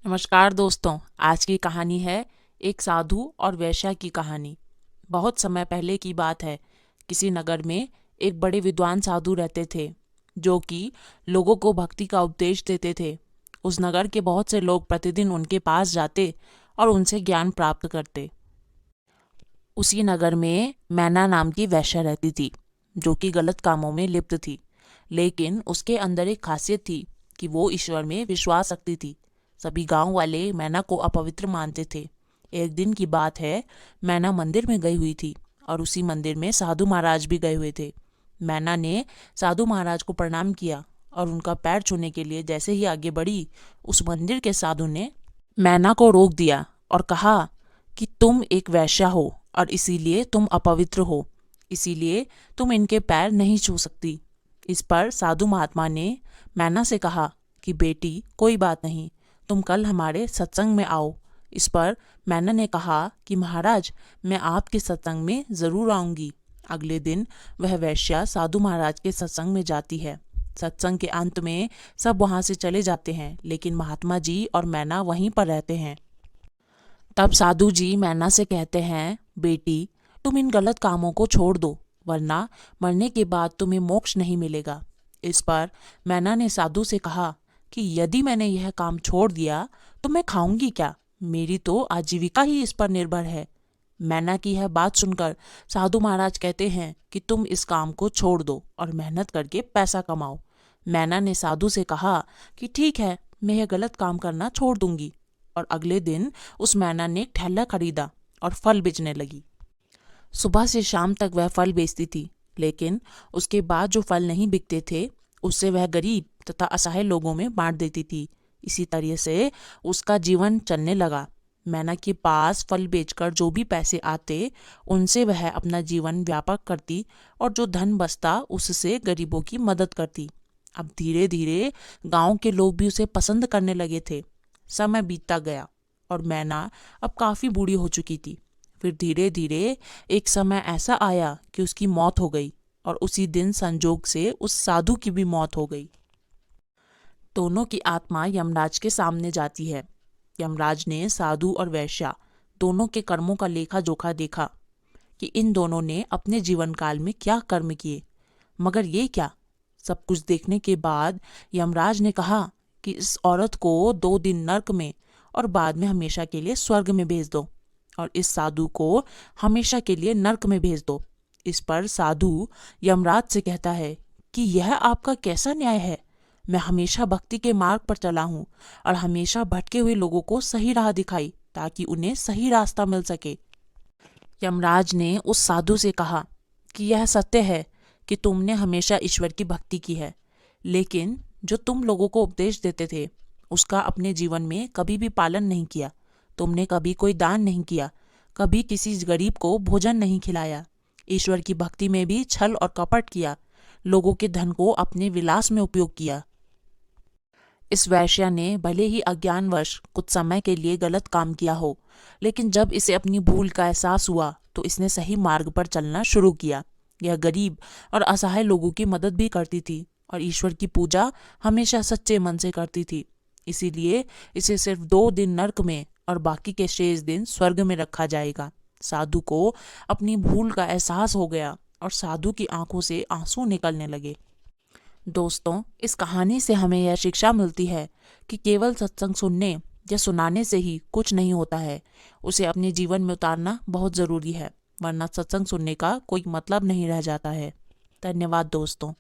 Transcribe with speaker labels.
Speaker 1: नमस्कार दोस्तों। आज की कहानी है एक साधु और वेश्या की कहानी। बहुत समय पहले की बात है। किसी नगर में एक बड़े विद्वान साधु रहते थे जो कि लोगों को भक्ति का उपदेश देते थे। उस नगर के बहुत से लोग प्रतिदिन उनके पास जाते और उनसे ज्ञान प्राप्त करते। उसी नगर में मैना नाम की वेश्या रहती थी जो कि गलत कामों में लिप्त थी, लेकिन उसके अंदर एक खासियत थी कि वो ईश्वर में विश्वास रखती थी। सभी गांव वाले मैना को अपवित्र मानते थे। एक दिन की बात है, मैना मंदिर में गई हुई थी और उसी मंदिर में साधु महाराज भी गए हुए थे। मैना ने साधु महाराज को प्रणाम किया और उनका पैर छूने के लिए जैसे ही आगे बढ़ी, उस मंदिर के साधु ने मैना को रोक दिया और कहा कि तुम एक वेश्या हो और इसीलिए तुम अपवित्र हो, इसीलिए तुम इनके पैर नहीं छू सकती। इस पर साधु महात्मा ने मैना से कहा कि बेटी, कोई बात नहीं, तुम कल हमारे सत्संग में आओ। इस पर मैना ने कहा कि महाराज, मैं आपके सत्संग में ज़रूर आऊँगी। अगले दिन वह वेश्या साधु महाराज के सत्संग में जाती है। सत्संग के अंत में सब वहाँ से चले जाते हैं, लेकिन महात्मा जी और मैना वहीं पर रहते हैं। तब साधु जी मैना से कहते हैं, बेटी, तुम इन गलत कामों को छोड़ दो, वरना मरने के बाद तुम्हें मोक्ष नहीं मिलेगा। इस पर मैना ने साधु से कहा कि यदि मैंने यह काम छोड़ दिया तो मैं खाऊंगी क्या? मेरी तो आजीविका ही इस पर निर्भर है। मैना की यह बात सुनकर साधु महाराज कहते हैं कि तुम इस काम को छोड़ दो और मेहनत करके पैसा कमाओ। मैना ने साधु से कहा कि ठीक है, मैं यह गलत काम करना छोड़ दूंगी। और अगले दिन उस मैना ने एक ठेला खरीदा और फल बेचने लगी। सुबह से शाम तक वह फल बेचती थी, लेकिन उसके बाद जो फल नहीं बिकते थे उससे वह गरीब तथा असहाय लोगों में बांट देती थी। इसी तरह से उसका जीवन चलने लगा। मैना के पास फल बेचकर जो भी पैसे आते उनसे वह अपना जीवन व्यापक करती और जो धन बचता उससे गरीबों की मदद करती। अब धीरे धीरे गांव के लोग भी उसे पसंद करने लगे थे। समय बीतता गया और मैना अब काफ़ी बूढ़ी हो चुकी थी। फिर धीरे धीरे एक समय ऐसा आया कि उसकी मौत हो गई और उसी दिन संजोग से उस साधु की भी मौत हो गई। दोनों की आत्मा यमराज के सामने जाती है। यमराज ने साधु और वैश्या दोनों के कर्मों का लेखा जोखा देखा कि इन दोनों ने अपने जीवन काल में क्या कर्म किए। मगर ये क्या, सब कुछ देखने के बाद यमराज ने कहा कि इस औरत को 2 दिन नर्क में और बाद में हमेशा के लिए स्वर्ग में भेज दो, और इस साधु को हमेशा के लिए नर्क में भेज दो। इस पर साधु यमराज से कहता है कि यह आपका कैसा न्याय है? मैं हमेशा भक्ति के मार्ग पर चला हूँ और हमेशा भटके हुए लोगों को सही राह दिखाई ताकि उन्हें सही रास्ता मिल सके। यमराज ने उस साधु से कहा कि यह सत्य है कि तुमने हमेशा ईश्वर की भक्ति की है, लेकिन जो तुम लोगों को उपदेश देते थे उसका अपने जीवन में कभी भी पालन नहीं किया। तुमने कभी कोई दान नहीं किया, कभी किसी गरीब को भोजन नहीं खिलाया, ईश्वर की भक्ति में भी छल और कपट किया, लोगों के धन को अपने विलास में उपयोग किया। इस वेश्या ने भले ही अज्ञानवश कुछ समय के लिए गलत काम किया हो, लेकिन जब इसे अपनी भूल का एहसास हुआ तो इसने सही मार्ग पर चलना शुरू किया। यह गरीब और असहाय लोगों की मदद भी करती थी और ईश्वर की पूजा हमेशा सच्चे मन से करती थी। इसीलिए इसे सिर्फ 2 दिन नर्क में और बाकी के शेष दिन स्वर्ग में रखा जाएगा। साधु को अपनी भूल का एहसास हो गया और साधु की आंखों से आंसू निकलने लगे। दोस्तों, इस कहानी से हमें यह शिक्षा मिलती है कि केवल सत्संग सुनने या सुनाने से ही कुछ नहीं होता है, उसे अपने जीवन में उतारना बहुत ज़रूरी है, वरना सत्संग सुनने का कोई मतलब नहीं रह जाता है। धन्यवाद दोस्तों।